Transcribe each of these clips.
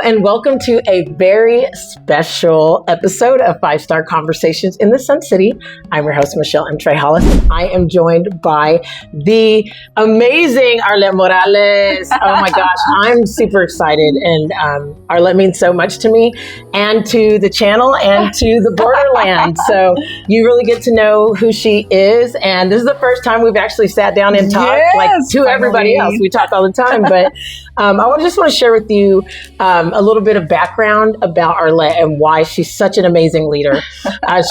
and welcome to a very special episode of 5-Star Conversations in the Sun City. I'm your host, Michelle M. Hollis. I am joined by the amazing Arlette Morales. Oh my gosh, I'm super excited, and Arlette means so much to me and to the channel and to the Borderland. So you really get to know who she is, and this is the first time we've actually sat down and talked everybody else. We talk all the time, but I just want to share with you a little bit of background about Arlette and why she's such an amazing leader.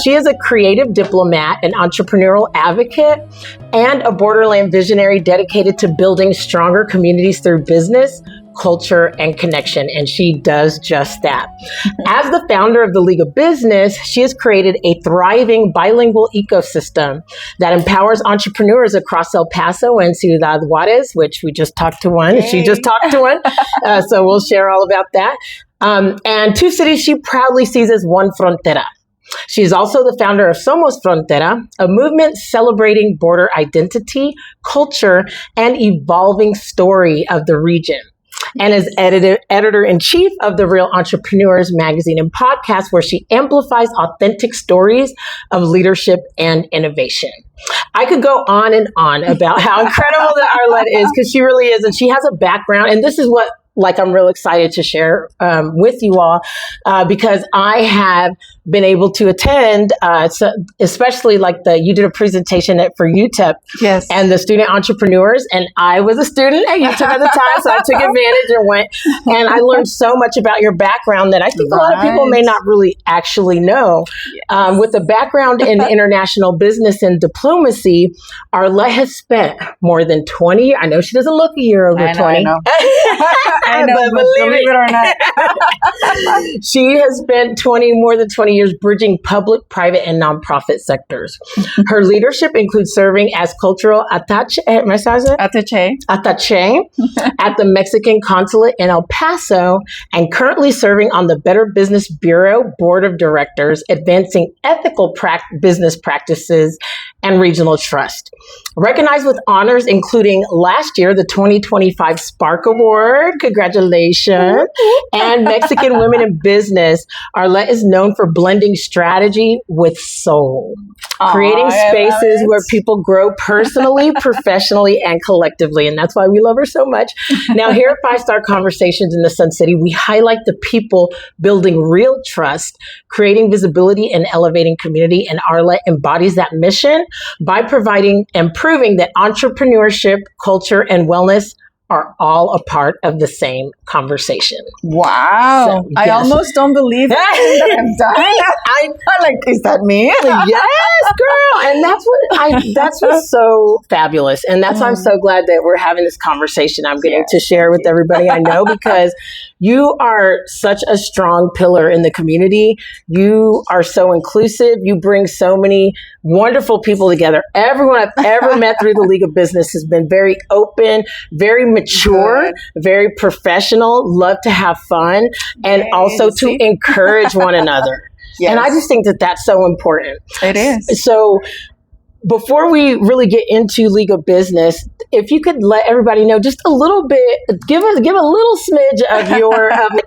She is a creative diplomat, an entrepreneurial advocate, and a Borderland visionary dedicated to building stronger communities through business, culture, and connection. And she does just that. As the founder of the League of Business, she has created a thriving bilingual ecosystem that empowers entrepreneurs across El Paso and Ciudad Juárez, which we just talked to one. Hey. She just talked to one. So we'll share all about that. And two cities she proudly sees as one Frontera. She is also the founder of Somos Frontera, a movement celebrating border identity, culture, and evolving story of the region, and is editor-in-chief of the Real Entrepreneurs magazine and podcast, where she amplifies authentic stories of leadership and innovation. I could go on and on about how incredible that Arlette is, because she really is, and she has a background, and this is what I'm real excited to share with you all, because I have been able to attend, especially you did a presentation for UTEP, yes, and the student entrepreneurs, and I was a student at UTEP at the time, so I took advantage and went, and I learned so much about your background that I think a lot of people may not really actually know. Yes. With a background in international business and diplomacy, Arlette has spent more than 20, I know she doesn't look a year over 20. I know. I know, but believe it or not. She has spent more than 20 years bridging public, private, and nonprofit sectors. Her leadership includes serving as cultural attaché at the Mexican consulate in El Paso, and currently serving on the Better Business Bureau Board of Directors, advancing ethical business practices and regional trust. Recognized with honors, including last year, the 2025 Spark Award. Congratulations. And Mexican Women in Business. Arlette is known for blending strategy with soul, creating spaces where people grow personally, professionally, and collectively. And that's why we love her so much. Now, here at 5-Star Conversations in the Sun City, we highlight the people building real trust, creating visibility, and elevating community. And Arlette embodies that mission by providing and proving that entrepreneurship, culture, and wellness are all a part of the same conversation. Wow. So, yes. I almost don't believe that I'm done. I'm like, is that me? Yes, girl. And that's what's so fabulous. And that's why I'm so glad that we're having this conversation I'm getting to share with everybody I know, because you are such a strong pillar in the community. You are so inclusive. You bring so many wonderful people together. Everyone I've ever met through the League of Business has been very open, very mature, very professional, love to have fun, and also to encourage one another. Yes. And I just think that that's so important. It is. So before we really get into League of Business, if you could let everybody know just a little bit, give a little smidge of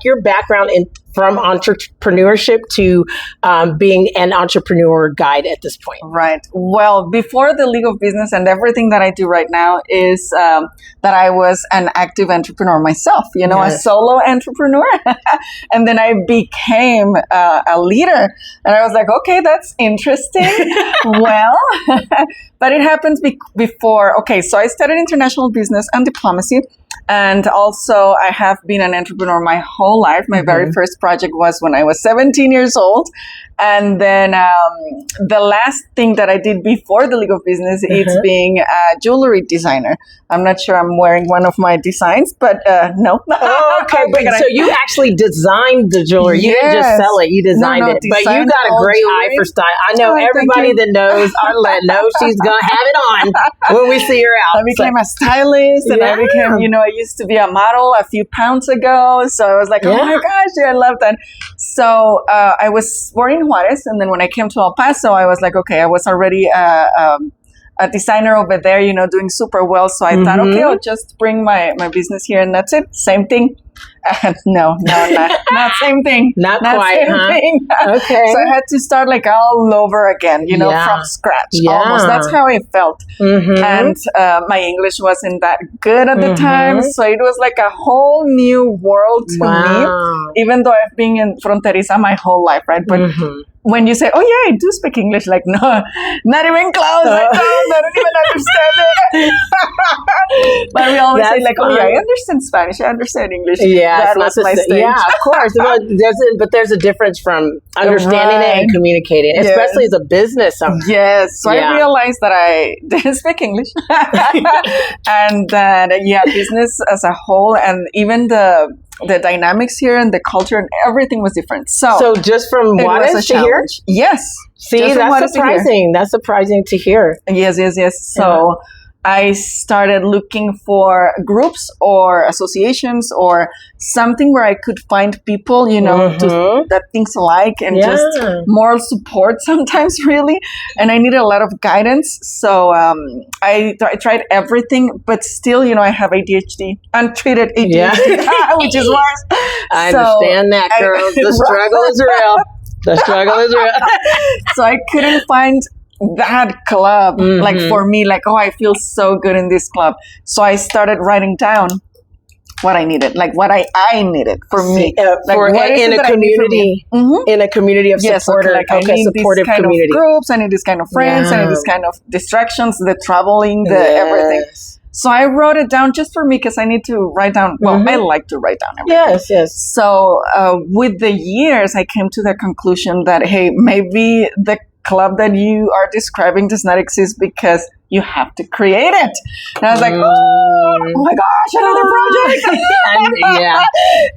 your background from entrepreneurship to being an entrepreneur guide at this point. Right. Well, before the League of Business and everything that I do right now is that I was an active entrepreneur myself, a solo entrepreneur. And then I became a leader. And I was like, okay, that's interesting. Well, but it happens before. Okay, so I studied international business and diplomacy. And also, I have been an entrepreneur my whole life. My very first project was when I was 17 years old. And then the last thing that I did before the League of Business is being a jewelry designer. I'm not sure I'm wearing one of my designs, but no. Oh, okay. But so you actually designed the jewelry. You didn't just sell it. You designed it. But you got a great eye for style. I know everybody that knows Arlette knows she's going to have it on when we see her out. I became a stylist, and I became, I used to be a model a few pounds ago. So I was like, oh my gosh, I love that. So I was born in Juárez, and then when I came to El Paso, I was like, okay, I was already a designer over there, doing super well. So I thought, okay, I'll just bring my business here, and that's it. Same thing. No, not same thing. Not quite, same huh? thing. Okay. So I had to start like all over again, from scratch almost. That's how I felt. And my English wasn't that good at the time. So it was like a whole new world to me, even though I've been in Fronteriza my whole life, right? But when you say, oh yeah, I do speak English, like, no, not even close. I don't even understand it. But we always say like, oh yeah, I understand Spanish, I understand English. Yeah, that was my stage. Yeah, of course. Well, there's a diffence from understanding it and communicating, especially as a business owner. Yes. So I realized that I didn't speak English. And that, business as a whole, and even the dynamics here and the culture and everything was different. So just from Juárez to here? Yes. See, that's surprising. That's surprising to hear. Yes. So I started looking for groups or associations or something where I could find people, that things alike and just moral support sometimes, really. And I needed a lot of guidance. So I tried everything, but still, I have ADHD, untreated ADHD, which is worse. I understand that, girl. The struggle is real. The struggle is real. So I couldn't find that club, like for me, like, oh, I feel so good in this club. So I started writing down what I needed, like what I needed for me, in a community, in a community of supporters. Like I need this kind of groups, I need this kind of friends, I need this kind of distractions, the traveling, the everything. So I wrote it down just for me because I need to write down. Well, I like to write down everything. Yes. So with the years, I came to the conclusion that, hey, maybe the club that you are describing does not exist because you have to create it. And I was like, oh my gosh, another project.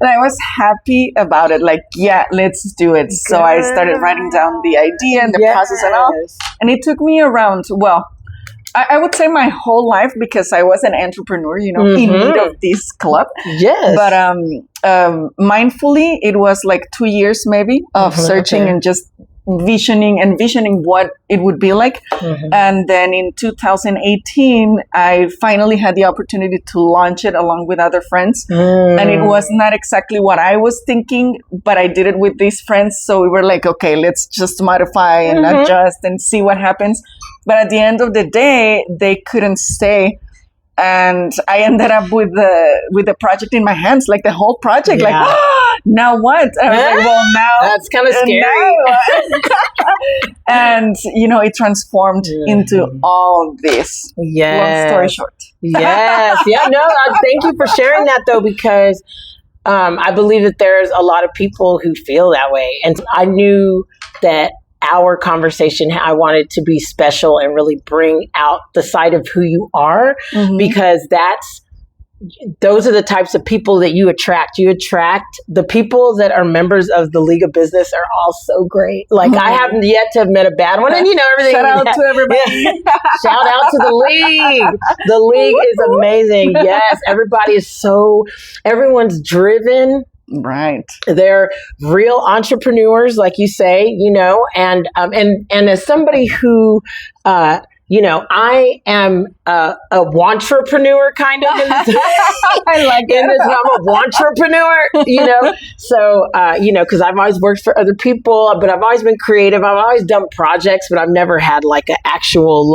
And I was happy about it. Like, let's do it. So I started writing down the idea and the process and all. And it took me around, I would say my whole life, because I was an entrepreneur, in need of this club. Yes. But mindfully, it was like 2 years maybe of searching and just envisioning what it would be like. And then in 2018, I finally had the opportunity to launch it along with other friends. And it was not exactly what I was thinking, but I did it with these friends. So we were like, okay, let's just modify and adjust and see what happens. But at the end of the day, they couldn't stay. And I ended up with the project in my hands, like the whole project, like, now what? And I was like, well, now. That's kind of scary. And, it transformed into all this. Yes. Long story short. Yes. Thank you for sharing that, though, because I believe that there's a lot of people who feel that way. And I knew that our conversation, I wanted to be special and really bring out the side of who you are, because those are the types of people that you attract. You attract the people that are members of the League of Business are all so great. Like I haven't yet to have met a bad one, and everything. Shout out to everybody. Shout out to the League. The League is amazing. Yes, everyone's driven. Right. They're real entrepreneurs, like you say, and as somebody who, I am a wantrepreneur kind of. I like it. I'm a wantrepreneur, So, because I've always worked for other people, but I've always been creative. I've always done projects, but I've never had like an actual,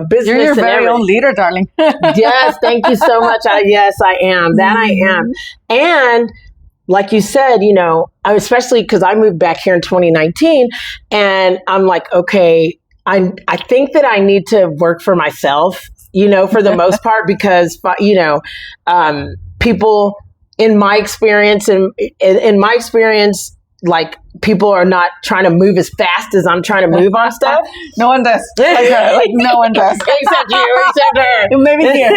business. You're your very own leader, darling. Yes. Thank you so much. Yes, I am. That I am. And like you said, especially because I moved back here in 2019, and I'm like, okay, I think that I need to work for myself, for the most part, because, people in my experience, like people are not trying to move as fast as I'm trying to move on stuff. No one does. Like no one does. Except you, except her. Maybe here.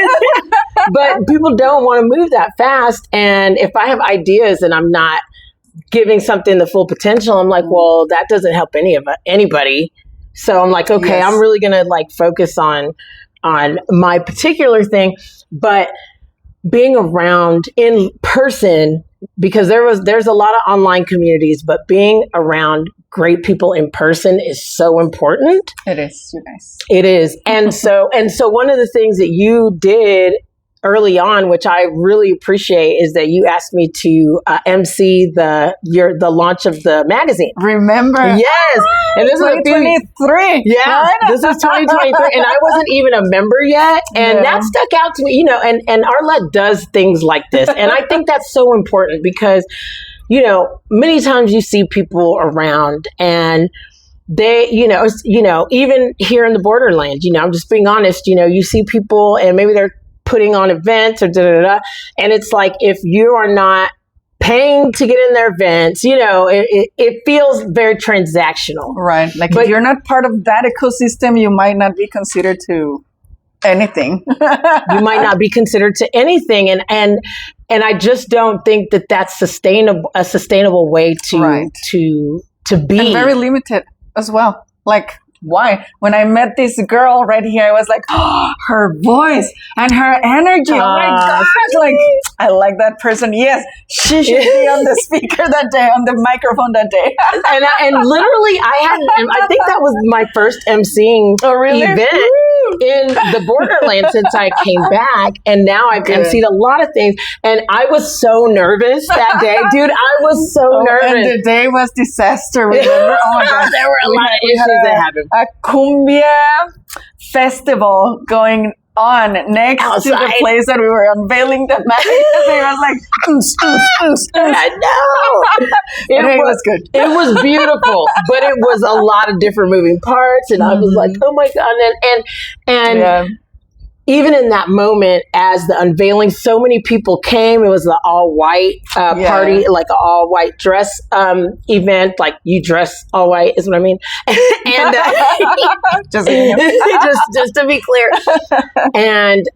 But people don't want to move that fast. And if I have ideas and I'm not giving something the full potential, I'm like, well, that doesn't help anybody. So I'm like, okay, I'm really going to focus on my particular thing. But being around in person, because there's a lot of online communities, but being around great people in person is so important. It is, you guys. It is. And so one of the things that you did early on, which I really appreciate, is that you asked me to MC the launch of the magazine. Remember? Yes. And this was 2023. Yeah, this was 2023, and I wasn't even a member yet, and that stuck out to me. You know, and Arlette does things like this, and I think that's so important because, you know, many times you see people around and they, even here in the Borderland, you know, I'm just being honest, you know, you see people and maybe they're putting on events or and it's like, if you are not paying to get in their events, you know, it feels very transactional. Right. Like, but if you're not part of that ecosystem, you might not be considered to anything. You might not be considered to anything. And I just don't think that that's a sustainable way to be. And very limited as well. Like, why? When I met this girl right here, I was like, oh, her voice and her energy. Oh my gosh. Like, I like that person. Yes, she should be on the speaker that day, on the microphone that day. and literally, I think that was my first emceeing event in the Borderland since I came back. And now I've emceed a lot of things. And I was so nervous that day. Dude, I was so nervous. And the day was disaster, remember? Oh my gosh. There were a lot of issues that happened. A cumbia festival going on next to the place that we were unveiling the magazine. I was like, I know. It was good. It was beautiful, but it was a lot of different moving parts, and I was like, oh my God. And even in that moment, as the unveiling, so many people came. It was the all white party, like an all white dress event. Like, you dress all white is what I mean. And just to be clear, and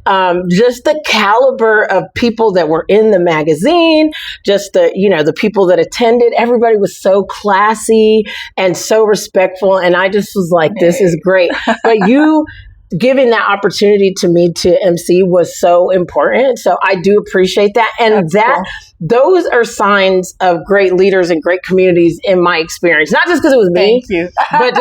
just the caliber of people that were in the magazine, just the people that attended. Everybody was so classy and so respectful, and I just was like, this is great. But you giving that opportunity to me to MC was so important. So I do appreciate that. And those are signs of great leaders and great communities in my experience. Not just because it was me, but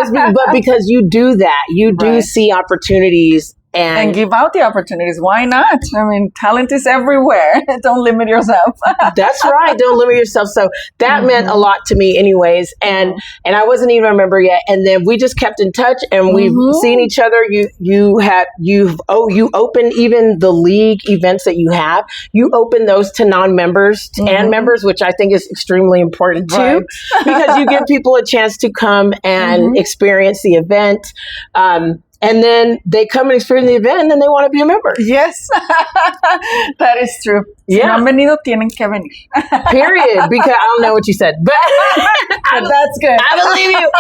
because you do that. You do see opportunities and give out the opportunities. Why not? I mean, talent is everywhere. Don't limit yourself. That's right. Don't limit yourself. So that meant a lot to me anyways. And I wasn't even a member yet. And then we just kept in touch, and we've seen each other. You opened even the league events that you have. You open those to non-members and members, which I think is extremely important too, because you give people a chance to come and experience the event. And then they come and experience the event, and then they want to be a member. Yes, that is true. Si no han venido, tienen que venir. Period. Because I don't know what you said, but that's good. I believe you.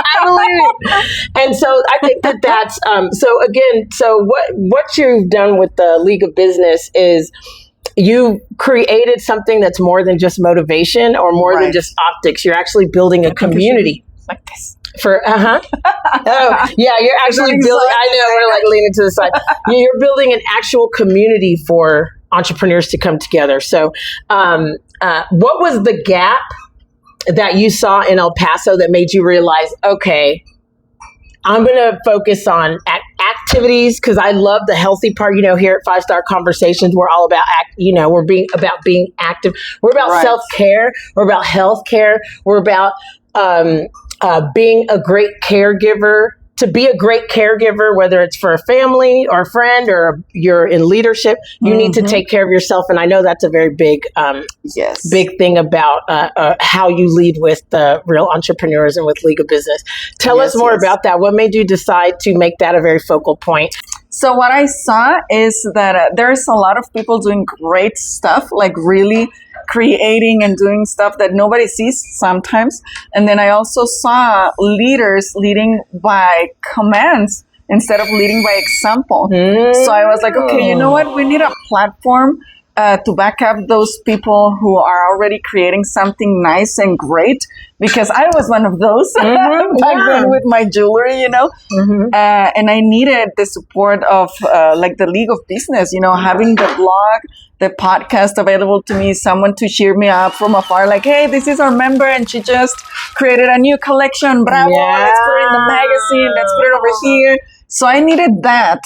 And so I think that's so what you've done with the League of Business is you created something that's more than just motivation or more than just optics. You're actually building a community. Like this. You're actually building. I know, we're like leaning to the side. You're building an actual community for entrepreneurs to come together. So, what was the gap that you saw in El Paso that made you realize, okay, I'm going to focus on activities, because I love the healthy part. You know, here at 5 Star Conversations, we're all about we're being active. We're about self-care. We're about healthcare. We're about being a great caregiver. To be a great caregiver, whether it's for a family or a friend or you're in leadership, you need to take care of yourself. And I know that's a very big thing about how you lead with the real entrepreneurs and with League of Business. Tell us more about that. What made you decide to make that a very focal point? So what I saw is that there's a lot of people doing great stuff, like really creating and doing stuff that nobody sees sometimes. And then I also saw leaders leading by commands instead of leading by example. So I was like, okay, you know what? We need a platform to back up those people who are already creating something nice and great, because I was one of those back then with my jewelry, and I needed the support of like the League of Business, having the blog, the podcast available to me, someone to cheer me up from afar, like, hey, this is our member and she just created a new collection. Bravo, let's put it in the magazine, let's put it over here. So I needed that.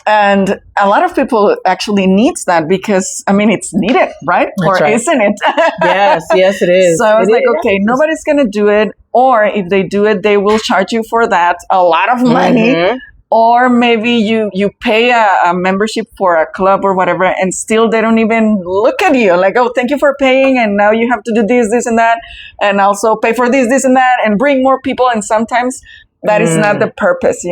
And a lot of people actually needs that because, I mean, it's needed, right? That's right. Isn't it? Yes, it is. So I was okay, nobody's going to do it. Or if they do it, they will charge you for that a lot of money. Or maybe you pay a membership for a club or whatever, and still they don't even look at you like, oh, thank you for paying, and now you have to do this, and that, and also pay for this, and that, and bring more people. And sometimes that is not the purpose,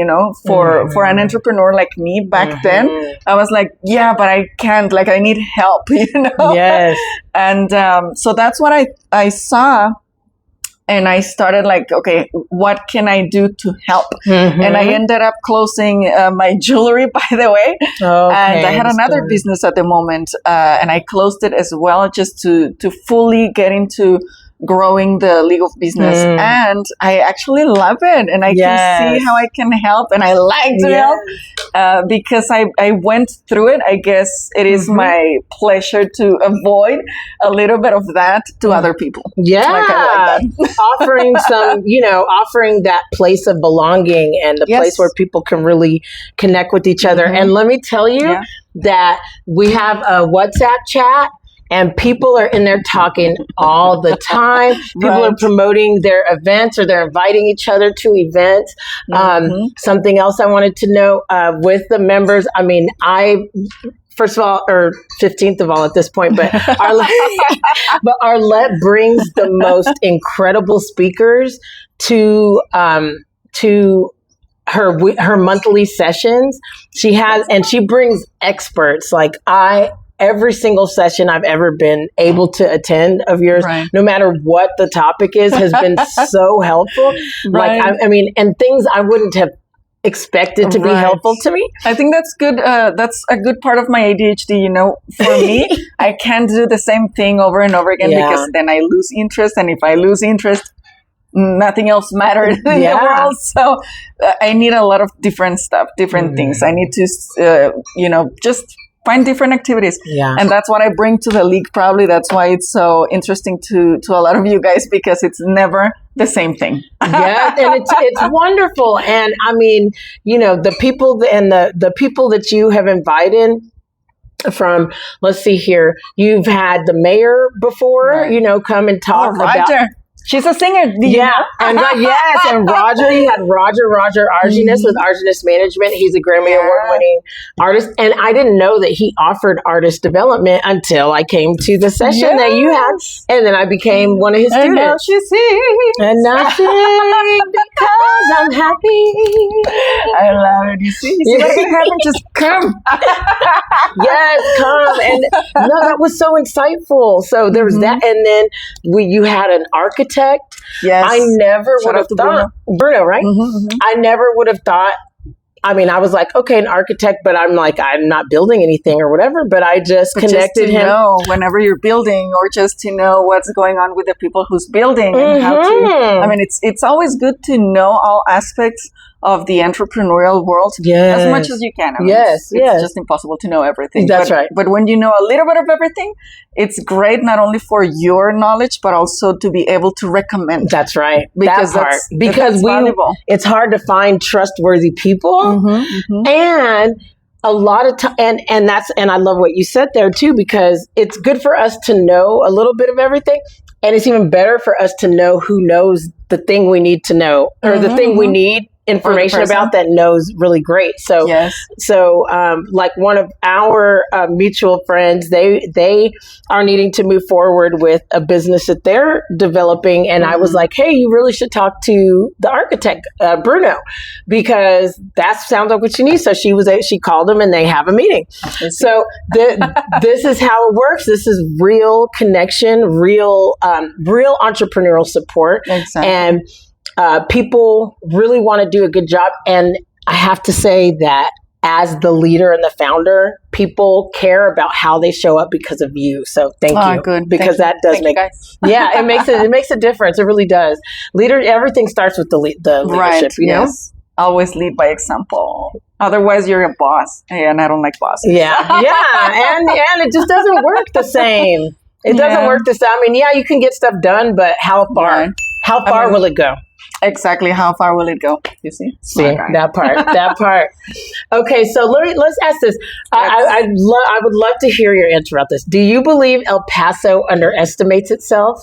for an entrepreneur like me back then. I was like, yeah, but I can't, like, I need help, Yes. And so that's what I saw. And I started like, okay, what can I do to help? And I ended up closing my jewelry, by the way. Okay, and I had another business at the moment, and I closed it as well, just to fully get into growing the legal business. And I actually love it, and I can see how I can help, and I like to help because I went through it. I guess it is my pleasure to avoid a little bit of that to other people. Yeah, like I like that. Offering some, offering that place of belonging and the place where people can really connect with each other. And let me tell you that we have a WhatsApp chat. And people are in there talking all the time. People are promoting their events, or they're inviting each other to events. Something else I wanted to know with the members, I mean, first of all, or 15th of all at this point, but Arlette brings the most incredible speakers to her monthly sessions. She has, and she brings experts like every single session I've ever been able to attend of yours, no matter what the topic is, has been so helpful. Like, I mean, and things I wouldn't have expected to be helpful to me. I think that's good. That's a good part of my ADHD. For me, I can't do the same thing over and over again because then I lose interest. And if I lose interest, nothing else matters in the world. So I need a lot of different stuff, different things. I need to, just find different activities. And that's what I bring to the league. Probably that's why it's so interesting to a lot of you guys, because it's never the same thing. And it's wonderful. And I mean, the people and the people that you have invited from, let's see here, you've had the mayor before, come and talk about. She's a singer. And and Roger, you had Roger Arginus with Arginus Management. He's a Grammy Award-winning artist, and I didn't know that he offered artist development until I came to the session that you had, and then I became one of his students. Now she sings. And now she sings because I'm happy. I love it. You see what can happen? Just come. Come. And no, that was so insightful. So there was that, and then you had an architect. I never would have thought Bruno, right? I never would have thought. I mean, I was like, okay, an architect, but I'm not building anything or whatever. But I just connected him. Know whenever you're building, or just to know what's going on with the people who's building and how to. I mean, it's always good to know all aspects of the entrepreneurial world as much as you can. I mean, it's just impossible to know everything. That's right. But when you know a little bit of everything, it's great not only for your knowledge, but also to be able to recommend. That's right. Because that's valuable. It's hard to find trustworthy people. And a lot of time, and I love what you said there too, because it's good for us to know a little bit of everything. And it's even better for us to know who knows the thing we need to know, or the thing we need information about that knows really great. So, like one of our mutual friends, they are needing to move forward with a business that they're developing. And I was like, hey, you really should talk to the architect, Bruno, because that sounds like what you need. So she called him, and they have a meeting. So this is how it works. This is real connection, real entrepreneurial support. Exactly. And people really want to do a good job. And I have to say that as the leader and the founder, people care about how they show up because of you. So thank you. Good. Because that does make it makes a difference. It really does. Everything starts with the leadership, know? Always lead by example. Otherwise, you're a boss, and I don't like bosses. And it just doesn't work the same. It doesn't work the same. I mean, you can get stuff done, but how far? How far will it go? Exactly. How far will it go? You see? See, that part. Okay, so let's ask this. I would love to hear your answer about this. Do you believe El Paso underestimates itself?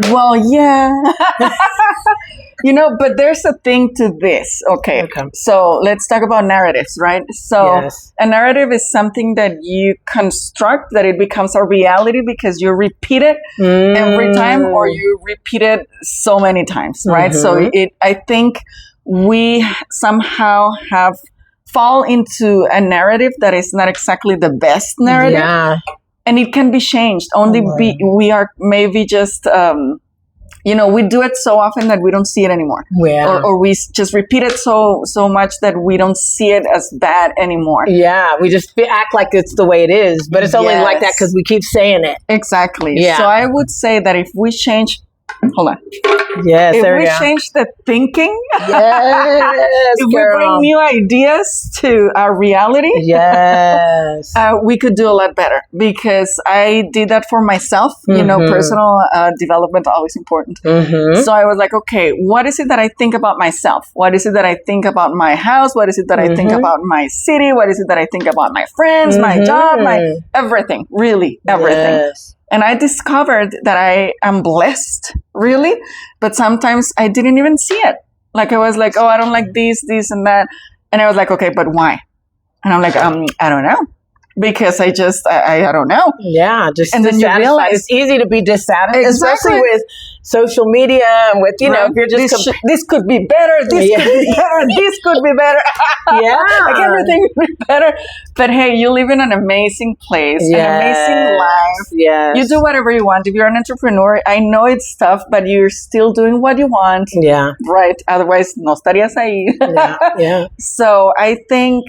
Well, yeah. But there's a thing to this. Okay. So let's talk about narratives, right? So a narrative is something that you construct, that it becomes a reality because you repeat it every time, or you repeat it so many times, right? So I think we somehow have fall into a narrative that is not exactly the best narrative. Yeah. And it can be changed. We are maybe just, we do it so often that we don't see it anymore. Yeah. Or we just repeat it so much that we don't see it as bad anymore. Yeah, we just act like it's the way it is, but it's only like that because we keep saying it. Exactly. Yeah. So I would say that if we change... Hold on. Yes, if we change the thinking, if we bring new ideas to our reality, we could do a lot better. Because I did that for myself. Personal development always important. So I was like, okay, what is it that I think about myself? What is it that I think about my house? What is it that I think about my city? What is it that I think about my friends, my job, my everything? Really, everything. Yes. And I discovered that I am blessed, really, but sometimes I didn't even see it. Like I was like, oh, I don't like this, and that. And I was like, okay, but why? And I'm like, I don't know. Because I don't know. Yeah, just and then you realize it's easy to be dissatisfied, especially with social media and with, if you're just... This could be better, this could be better, this could be better. Like everything would be better. But hey, you live in an amazing place, an amazing life. Yes. You do whatever you want. If you're an entrepreneur, I know it's tough, but you're still doing what you want. Yeah. Right? Otherwise, no estarías ahí. Yeah. So I think...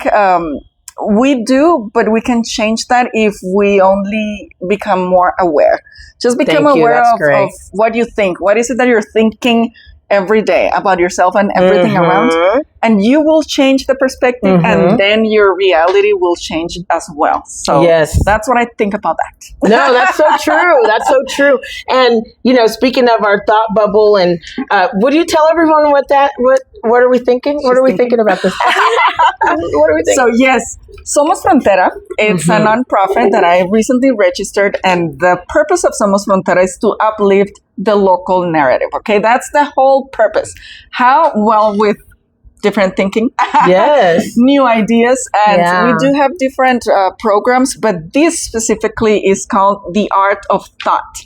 we do, but we can change that if we only become more aware. Just become aware of what you think. What is it that you're thinking every day about yourself and everything around? And you will change the perspective, and then your reality will change as well. So that's what I think about that. No, that's so true. That's so true. And, speaking of our thought bubble, and would you tell everyone what are we thinking? What are we thinking about this? What are we thinking? So, yes, Somos Frontera. It's a nonprofit that I recently registered, and the purpose of Somos Frontera is to uplift the local narrative. Okay, that's the whole purpose. How? Well, with different thinking, new ideas, and we do have different programs, but this specifically is called the Art of Thought.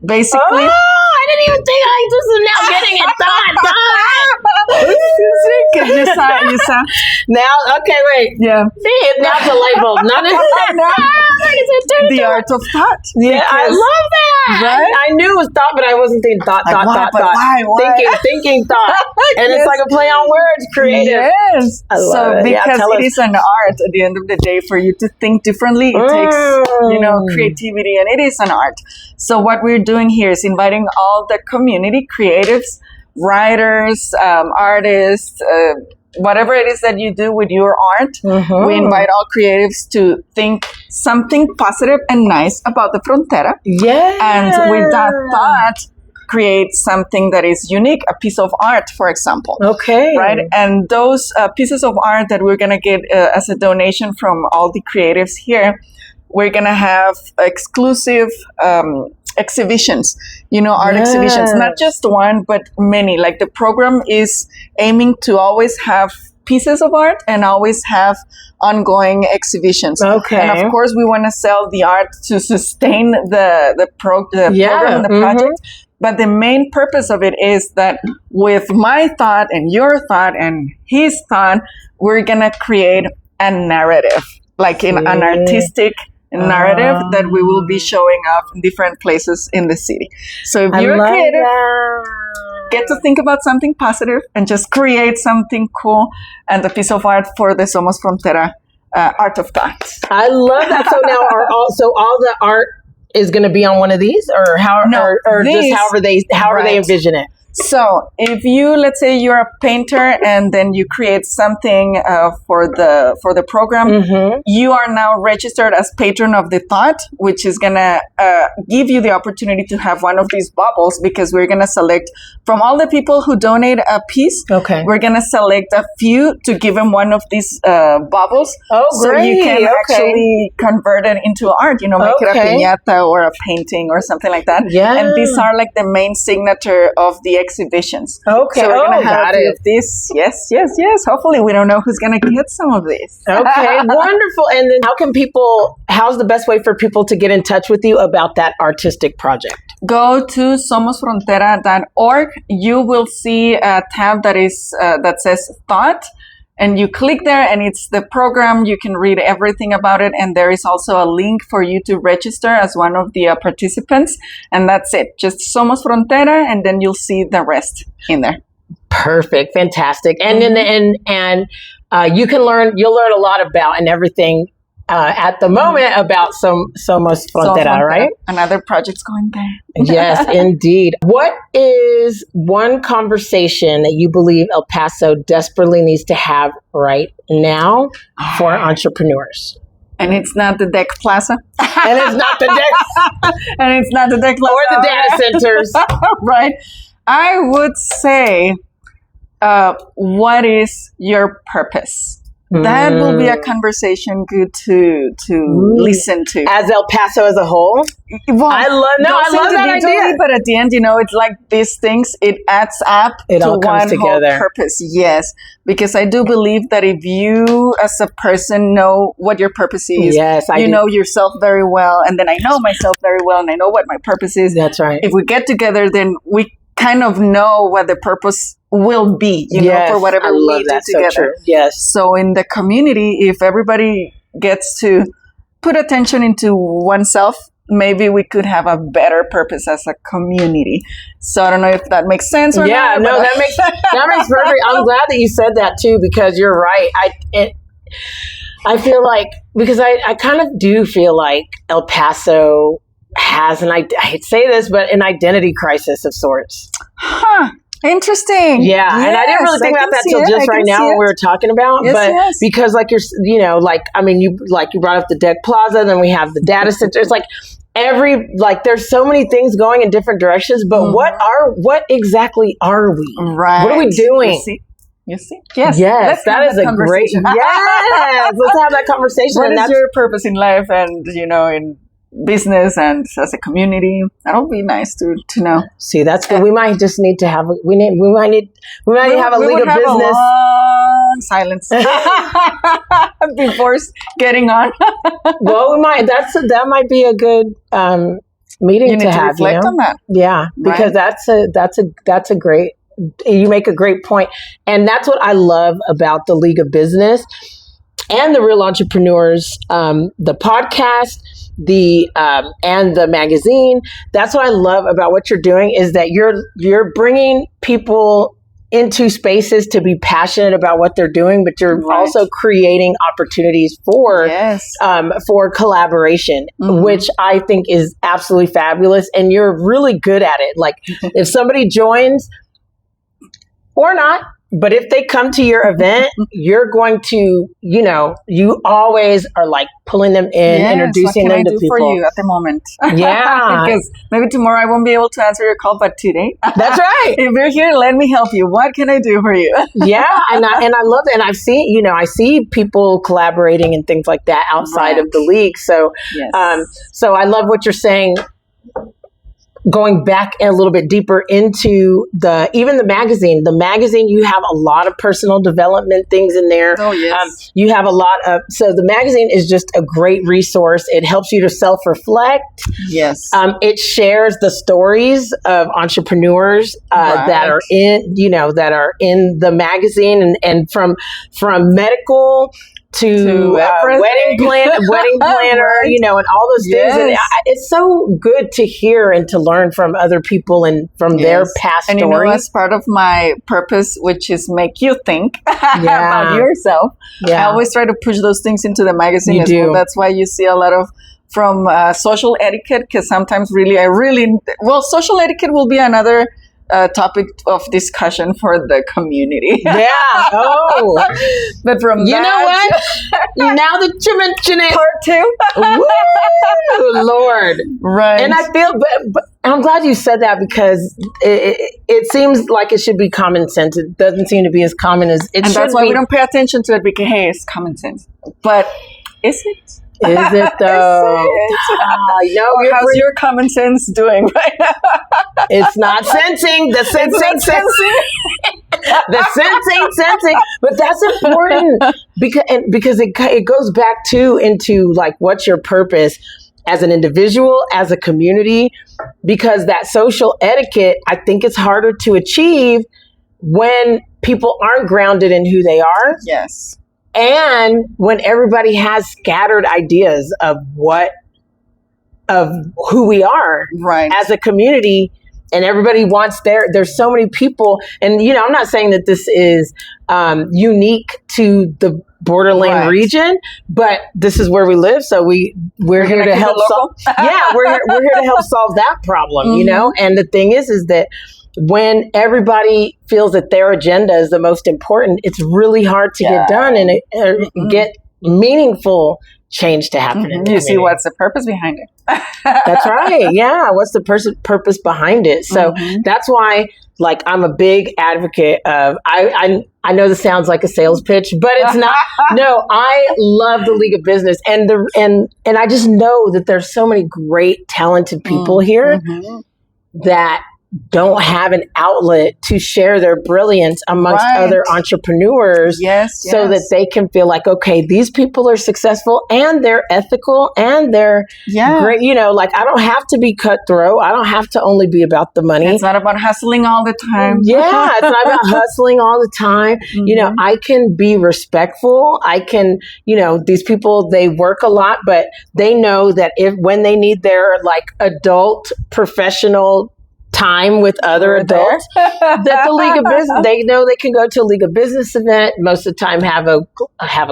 Basically, I didn't even think I was now getting it. Thought. You saw. Now, okay, wait. Yeah. See, now it's a light bulb. The Art of Thought. Yeah, I love that. Right? I knew it was thought, but I wasn't thinking thought. Why? Thinking thought. And it's like a play on words, creative. Yes. I love it. Because it is an art at the end of the day. For you to think differently, it takes, creativity, and it is an art. So what we're doing here is inviting all the community creatives, writers, artists, whatever it is that you do with your art. We invite all creatives to think something positive and nice about the Frontera. Yeah. And with that thought, create something that is unique, a piece of art, for example. Okay. Right? And those pieces of art that we're going to get as a donation from all the creatives here, we're going to have exclusive exhibitions, art exhibitions, not just one, but many. Like the program is aiming to always have pieces of art and always have ongoing exhibitions. Okay. And of course, we want to sell the art to sustain the program and the project. But the main purpose of it is that with my thought and your thought and his thought, we're going to create a narrative, like in an artistic narrative that we will be showing up in different places in the city. So if you're a creative, get to think about something positive and just create something cool and a piece of art for the Somos Frontera Art of Thought. I love that. So now all the art is going to be on one of these, or how, or just however they envision it. So if you, let's say you're a painter and then you create something for the program, you are now registered as patron of the thought, which is going to give you the opportunity to have one of these bubbles, because we're going to select from all the people who donate a piece. Okay. We're going to select a few to give them one of these bubbles. Oh, great. So you can actually convert it into art, make it a piñata or a painting or something like that. Yeah. And these are like the main signature of the exhibitions. Okay. So we're going to have got a few it. of this. Yes. Hopefully we don't know who's going to get some of this. Okay, wonderful. And then how's the best way for people to get in touch with you about that artistic project? Go to somosfrontera.org. You will see a tab that says thought. And you click there and it's the program. You can read everything about it. And there is also a link for you to register as one of the participants. And that's it. Just Somos Frontera, and then you'll see the rest in there. Perfect. Fantastic. And you'll learn a lot about and everything at the moment about Somos Frontera, right? Another project's going there. Yes, indeed. What is one conversation that you believe El Paso desperately needs to have right now for entrepreneurs? And it's not the Deck Plaza. And it's not the Deck. And it's not the Deck Plaza. Or the data centers. Right. I would say, what is your purpose? That will be a conversation good to listen to. As El Paso as a whole? Well, I love that idea. But at the end, it's like these things, it adds up it to all comes one together. whole purpose. Yes. Because I do believe that if you as a person know what your purpose is, you know yourself very well, and then I know myself very well, and I know what my purpose is. That's right. If we get together, then we kind of know what the purpose will be, for whatever we do together. So true. Yes. So in the community, if everybody gets to put attention into oneself, maybe we could have a better purpose as a community. So I don't know if that makes sense or not. Yeah, no, that makes perfect. I'm glad that you said that too, because you're right. I feel like, because I kind of do feel like El Paso has, and I hate to say this, but an identity crisis of sorts. Huh. Interesting. Yeah, yes, and I didn't really think about that till just right now when we were talking about. Because like you brought up the Deck Plaza, then we have the data center. It's like there's so many things going in different directions. But what exactly are we? Right. What are we doing? You see? Yes. Yes, that is a great. Yes, let's have that conversation. What is your purpose in life, and in business and as a community? That'll be nice to know. See, that's good. We might just need to have we might need to have a league of business. A long silence before getting on. Well, that might be a good meeting you need to have. Reflect on that. Yeah, because that's a great. You make a great point, and that's what I love about the League of Business and the Real Entrepreneurs, the podcast, and the magazine. That's what I love about what you're doing, is that you're bringing people into spaces to be passionate about what they're doing, but you're also creating opportunities for collaboration, which I think is absolutely fabulous. And you're really good at it. Like if somebody joins or not, but if they come to your event, you're going to, you always are like pulling them in, introducing them to people. What can I do for you at the moment? Yeah. Because maybe tomorrow I won't be able to answer your call, but today. That's right. If you're here, let me help you. What can I do for you? Yeah. And I love it. And I've seen, I see people collaborating and things like that outside of the league. So, so I love what you're saying. Going back a little bit deeper into even the magazine. The magazine, you have a lot of personal development things in there. Oh, yes. You have a lot of, so the magazine is just a great resource. It helps you to self-reflect. Yes. It shares the stories of entrepreneurs that are in, that are in the magazine, and from medical to wedding planner, and all those things. And it's so good to hear and to learn from other people and from their past stories. And as part of my purpose, which is make you think about yourself, I always try to push those things into the magazine as well. That's why you see a lot of from social etiquette, because sometimes social etiquette will be another topic of discussion for the community. Yeah. Oh. But from you know what? Now that you mention it, part 2. Woo, Lord. Right. And I feel, but I'm glad you said that because it seems like it should be common sense. It doesn't seem to be as common as it should be. And that's why we don't pay attention to it because, hey, it's common sense. But is it? Is it though? How's your common sense doing right now? It's not sensing. The sense ain't sensing. The sense ain't sensing. But that's important because it goes back into like what's your purpose as an individual, as a community, because that social etiquette, I think it's harder to achieve when people aren't grounded in who they are. Yes. And when everybody has scattered ideas of who we are as a community, and everybody wants there's so many people, and I'm not saying that this is unique to the Borderland region, but this is where we live, so we're here to help solve. Yeah, we're here to help solve that problem, And the thing is that when everybody feels that their agenda is the most important, it's really hard to get done and get meaningful change to happen. In the you see what's the purpose behind it. That's right. Yeah. What's the purpose behind it? So that's why, like, I'm a big advocate of, I know this sounds like a sales pitch, but it's not. No, I love the League of Business and I just know that there's so many great, talented people here that don't have an outlet to share their brilliance amongst other entrepreneurs so that they can feel like, okay, these people are successful and they're ethical and they're great. Like, I don't have to be cutthroat. I don't have to only be about the money. It's not about hustling all the time. Yeah, it's not about hustling all the time. I can be respectful. I can, these people, they work a lot, but they know that when they need their like adult professional time with other adults, that the League of Business, they know they can go to a League of Business event, most of the time have a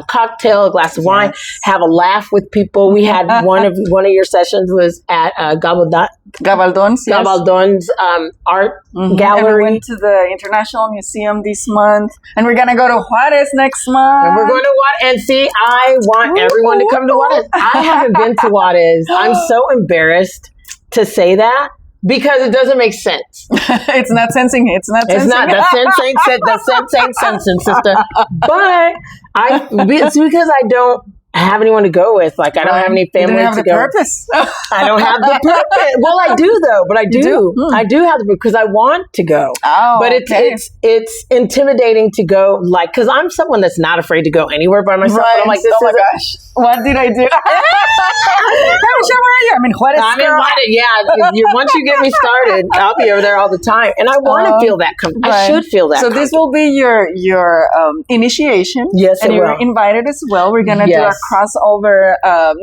cocktail, a glass of wine, have a laugh with people. We had one of your sessions was at Gabaldon's art gallery. And we went to the International Museum this month, and we're gonna go to Juárez next month. And we're going to Juárez, and see, I want everyone to come to Juárez. I haven't been to Juárez. I'm so embarrassed to say that. Because it doesn't make sense. It's not sensing. It's not. The sense ain't sensing, sister. But it's because I don't have anyone to go with. Like, I don't have any family to go. Purpose. I don't have the purpose. Well, I do though. But I do. I do have the because I want to go. Oh, but it's intimidating to go. Like, because I'm someone that's not afraid to go anywhere by myself. Right. But I'm like, this my gosh, what did I do? Michelle, where are you? I'm in Juárez. I'm invited. Yeah. Once you get me started, I'll be over there all the time, and I want to feel that. I should feel that. So this will be your initiation. Yes, and you're invited as well. We're gonna do a crossover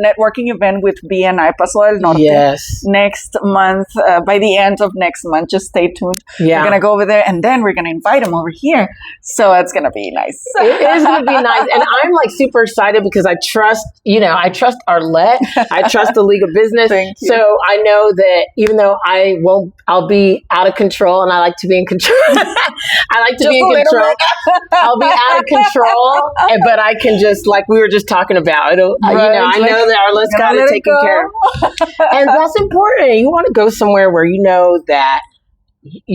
networking event with BNI Paso del Norte next month. By the end of next month, just stay tuned. Yeah. We're gonna go over there, and then we're gonna invite them over here. So it's gonna be nice. It is gonna be nice, and I'm like super excited because I trust Arlette. I trust the League of Business. So I know that even though I'll be out of control, and I like to be in control. I like to be in control. I'll be out of control, but I can just, like we were just talking about, I know that Arlette's got it taken care of. And that's important. You want to go somewhere where you know that,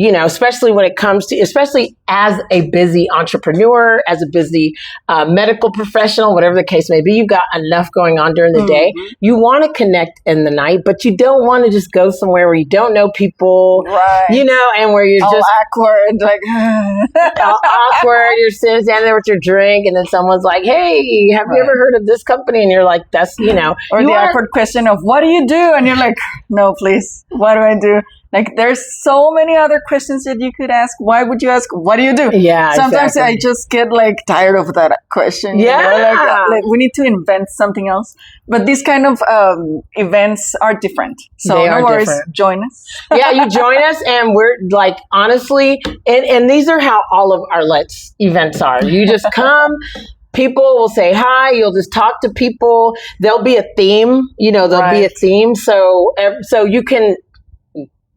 especially when it comes to, especially as a busy entrepreneur, as a busy medical professional, whatever the case may be, you've got enough going on during the day. You want to connect in the night, but you don't want to just go somewhere where you don't know people, and where you're just awkward, like all awkward. You're sitting there with your drink, and then someone's like, "Hey, have you ever heard of this company?" And you're like, "That's or the awkward question of what do you do?" And you're like, "No, please, what do I do?" Like, there's so many other questions that you could ask. Why would you ask, what do you do? Yeah, sometimes I just get like tired of that question. Like we need to invent something else. But these kind of events are different. So no worries, join us. Yeah, you join us, and we're like, honestly, and these are how all of Arlette's events are. You just come. People will say hi. You'll just talk to people. There'll be a theme. There'll be a theme. So you can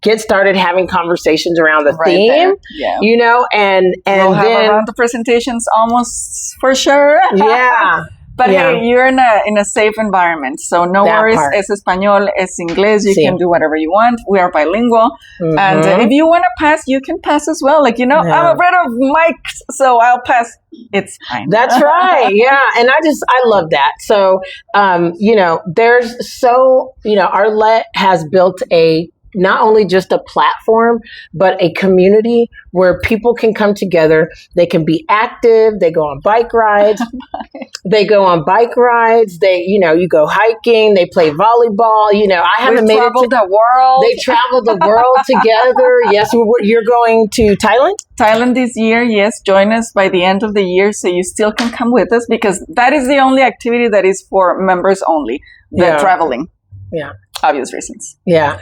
get started having conversations around the Right theme, there. Yeah. you know, and We'll have then around the presentations almost for sure. yeah. But Yeah. hey, you're in a safe environment, so no That worries. part. Es español, es inglés. You Sí. can do whatever you want. We are bilingual, and if you want to pass, you can pass as well. Like, Yeah. I'm afraid of mics, so I'll pass. It's fine. That's right. Yeah. And I love that. So, Arlette has built not only just a platform, but a community where people can come together. They can be active. They go on bike rides. You go hiking. They play volleyball. I haven't made traveled the world. They traveled the world together. Yes. You're going to Thailand? Thailand this year, yes. Join us by the end of the year, so you still can come with us, because that is the only activity that is for members only. The traveling. Yeah. Obvious reasons. Yeah.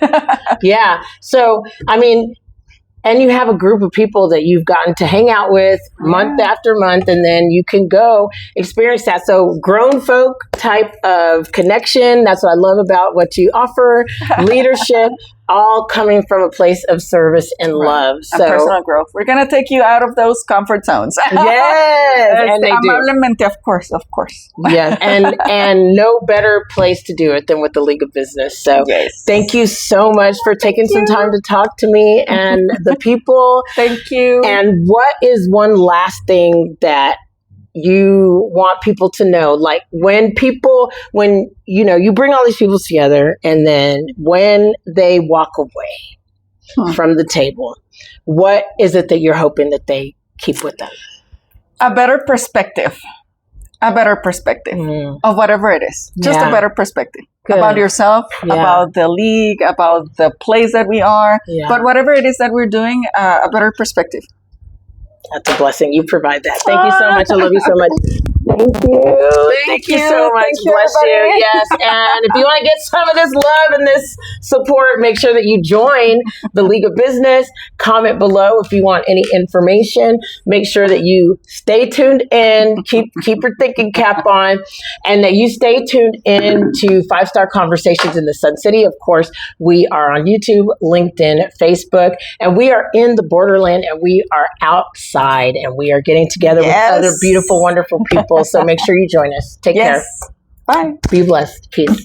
Yeah. So, and you have a group of people that you've gotten to hang out with month after month, and then you can go experience that. So grown folk type of connection. That's what I love about what you offer. Leadership, all coming from a place of service and love. And personal growth. We're going to take you out of those comfort zones. Yes. And they do. Amablemente, of course. Yes. And no better place to do it than with the League of Business. So thank you so much for taking some time to talk to me and the people. Thank you. And what is one last thing that you want people to know? Like when you bring all these people together, and then when they walk away from the table, what is it that you're hoping that they keep with them? A better perspective of whatever it is. Just a better perspective. Good. About yourself, about the league, about the place that we are, but whatever it is that we're doing, a better perspective. That's a blessing. You provide that. Thank you so much. I love you so much. Thank you. Thank you so much. Thank you, Bless everybody. you. Yes. And if you want to get some of this love and this support, make sure that you join the League of Business. Comment below if you want any information. Make sure that you stay tuned in. Keep your thinking cap on, and that you stay tuned in to 5-Star Conversations in the Sun City. Of course, we are on YouTube, LinkedIn, Facebook, and we are in the Borderland, and we are outside, and we are getting together with other beautiful, wonderful people. So make sure you join us. Take care. Bye. Be blessed. Peace.